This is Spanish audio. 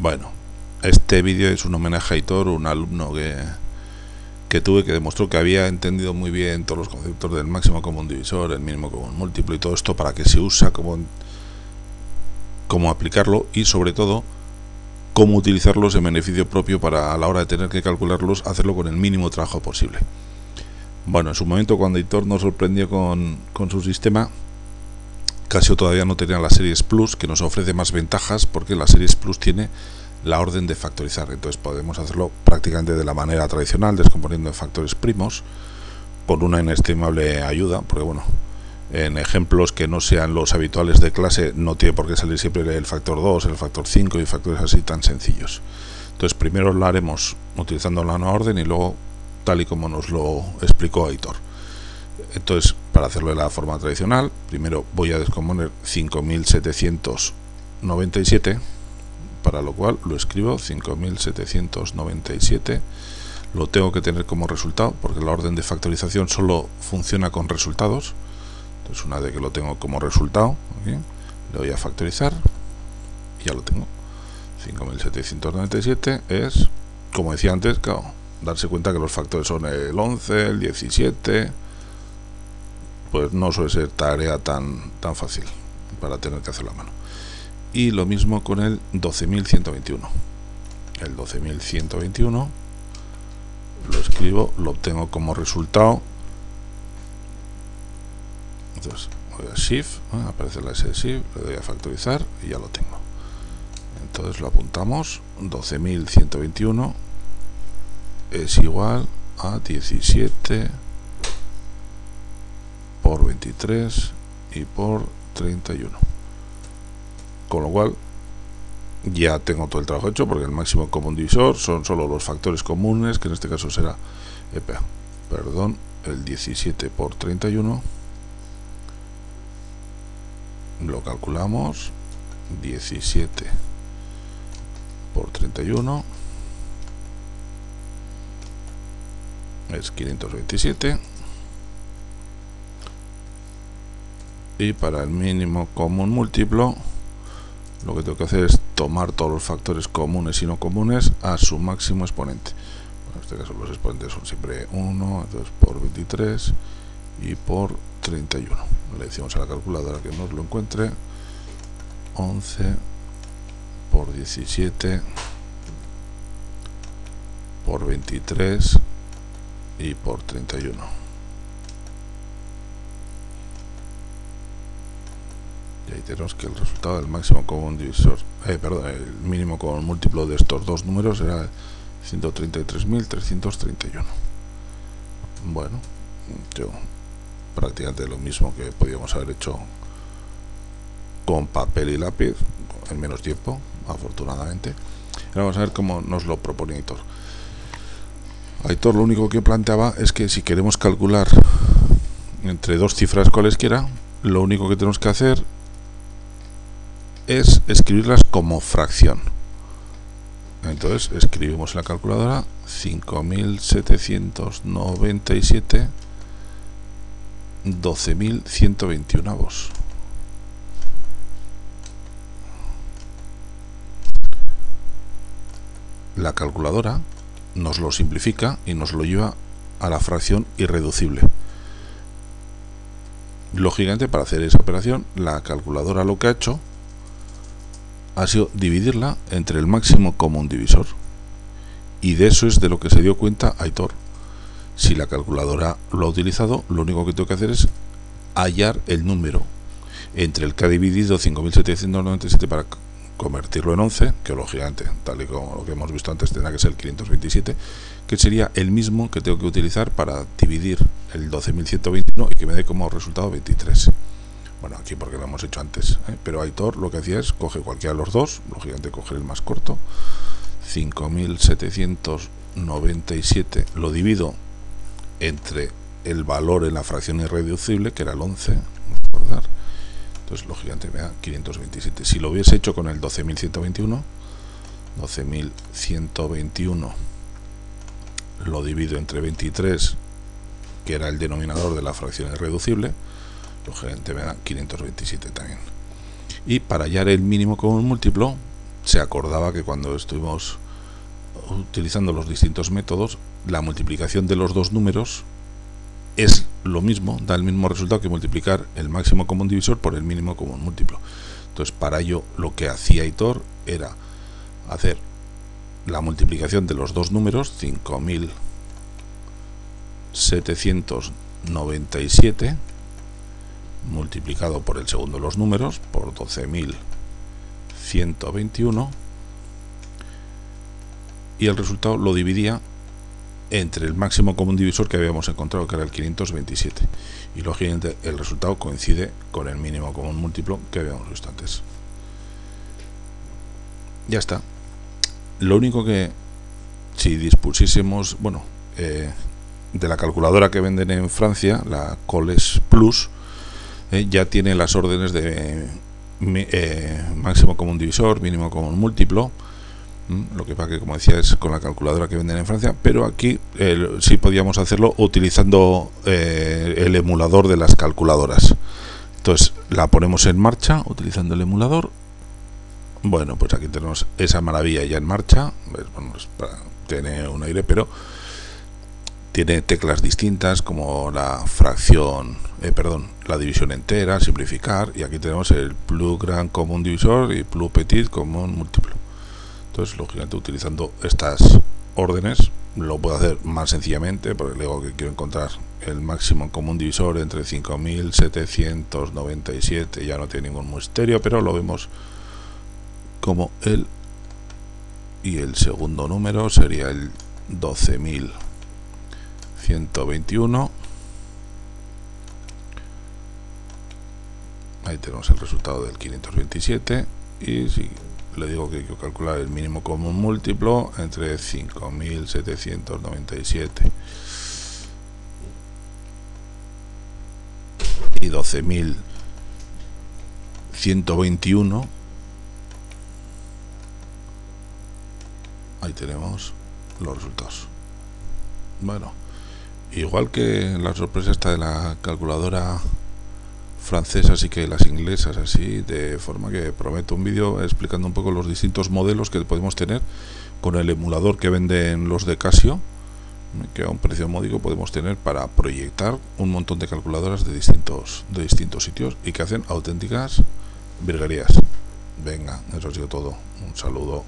Bueno, este vídeo es un homenaje a Aitor, un alumno que tuve, que demostró que había entendido muy bien todos los conceptos del máximo común divisor, el mínimo común múltiplo y todo esto, para que se usa, cómo aplicarlo y sobre todo cómo utilizarlos en beneficio propio para, a la hora de tener que calcularlos, hacerlo con el mínimo trabajo posible. Bueno, en su momento, cuando Aitor nos sorprendió con su sistema, Casio todavía no tenía la Series Plus, que nos ofrece más ventajas porque la Series Plus tiene la orden de factorizar. Entonces podemos hacerlo prácticamente de la manera tradicional, descomponiendo en factores primos, con una inestimable ayuda, porque bueno, en ejemplos que no sean los habituales de clase no tiene por qué salir siempre el factor 2, el factor 5 y factores así tan sencillos. Entonces primero lo haremos utilizando la nueva orden y luego tal y como nos lo explicó Aitor. Entonces, para hacerlo de la forma tradicional, primero voy a descomponer 5797, para lo cual lo escribo 5797. Lo tengo que tener como resultado porque la orden de factorización solo funciona con resultados. Entonces, una vez que lo tengo como resultado, ¿okay?, le voy a factorizar y ya lo tengo. 5797 es, como decía antes, claro, darse cuenta que los factores son el 11, el 17. Pues no suele ser tarea tan fácil para tener que hacerlo a mano. Y lo mismo con el 12.121. El 12.121 lo escribo, lo obtengo como resultado. Entonces voy a Shift, aparece la S de Shift, le doy a factorizar y ya lo tengo. Entonces lo apuntamos. 12.121 es igual a 17 por 23 y por 31, con lo cual ya tengo todo el trabajo hecho, porque el máximo común divisor son solo los factores comunes, que en este caso será el 17 por 31. Lo calculamos. 17 por 31 es 527. Y para el mínimo común múltiplo, lo que tengo que hacer es tomar todos los factores comunes y no comunes a su máximo exponente. En este caso los exponentes son siempre 1, entonces por 23 y por 31. Le decimos a la calculadora que nos lo encuentre. 11 por 17 por 23 y por 31. Y ahí tenemos que el resultado del máximo común divisor, el mínimo común múltiplo de estos dos números será 133.331. Bueno, yo prácticamente lo mismo que podíamos haber hecho con papel y lápiz en menos tiempo, afortunadamente. Ahora vamos a ver cómo nos lo propone Aitor. Aitor lo único que planteaba es que si queremos calcular entre dos cifras cualesquiera, lo único que tenemos que hacer es escribirlas como fracción. Entonces escribimos en la calculadora 5.797 12.121. La calculadora nos lo simplifica y nos lo lleva a la fracción irreducible. Lógicamente, para hacer esa operación, la calculadora lo que ha hecho ha sido dividirla entre el máximo común divisor, y de eso es de lo que se dio cuenta Aitor. Si la calculadora lo ha utilizado, lo único que tengo que hacer es hallar el número entre el que ha dividido 5.797 para convertirlo en 11, que lógicamente, tal y como lo que hemos visto antes, tendrá que ser 527, que sería el mismo que tengo que utilizar para dividir el 12.121 y que me dé como resultado 23. Bueno, aquí porque lo hemos hecho antes, pero Aitor lo que hacía es coge cualquiera de los dos, lógicamente coger el más corto. 5.797 lo divido entre el valor en la fracción irreducible, que era el 11, recordar. Entonces lógicamente me da 527. Si lo hubiese hecho con el 12.121, lo divido entre 23, que era el denominador de la fracción irreducible, lógicamente me da 527 también. Y para hallar el mínimo común múltiplo, se acordaba que cuando estuvimos utilizando los distintos métodos, la multiplicación de los dos números es lo mismo, da el mismo resultado que multiplicar el máximo común divisor por el mínimo común múltiplo. Entonces, para ello, lo que hacía Aitor era hacer la multiplicación de los dos números, 5.797 multiplicado por el segundo de los números, por 12.121, y el resultado lo dividía entre el máximo común divisor que habíamos encontrado, que era el 527, y lógicamente el resultado coincide con el mínimo común múltiplo que habíamos visto antes. Ya está. Lo único que, si dispusiésemos, bueno, de la calculadora que venden en Francia, la Coles Plus, ya tiene las órdenes de máximo común divisor, mínimo común múltiplo. Lo que pasa que, como decía, es con la calculadora que venden en Francia, pero aquí sí podíamos hacerlo utilizando el emulador de las calculadoras. Entonces la ponemos en marcha utilizando el emulador. Bueno, pues aquí tenemos esa maravilla ya en marcha. Bueno, tiene un aire, pero tiene teclas distintas como la fracción, la división entera, simplificar, y aquí tenemos el plus grand común divisor y plus petit común múltiplo. Entonces, lógicamente, utilizando estas órdenes lo puedo hacer más sencillamente, porque luego que quiero encontrar el máximo común divisor entre 5.797, ya no tiene ningún misterio, pero lo vemos como y el segundo número sería el 12.121. Ahí tenemos el resultado del 527, y si le digo que hay que calcular el mínimo común múltiplo entre 5.797 y 12.121, ahí tenemos los resultados. Bueno, igual que la sorpresa esta de la calculadora francesa, así que las inglesas, así, de forma que prometo un vídeo explicando un poco los distintos modelos que podemos tener con el emulador que venden los de Casio, que a un precio módico podemos tener para proyectar un montón de calculadoras de distintos sitios y que hacen auténticas virguerías. Venga, eso ha sido todo. Un saludo.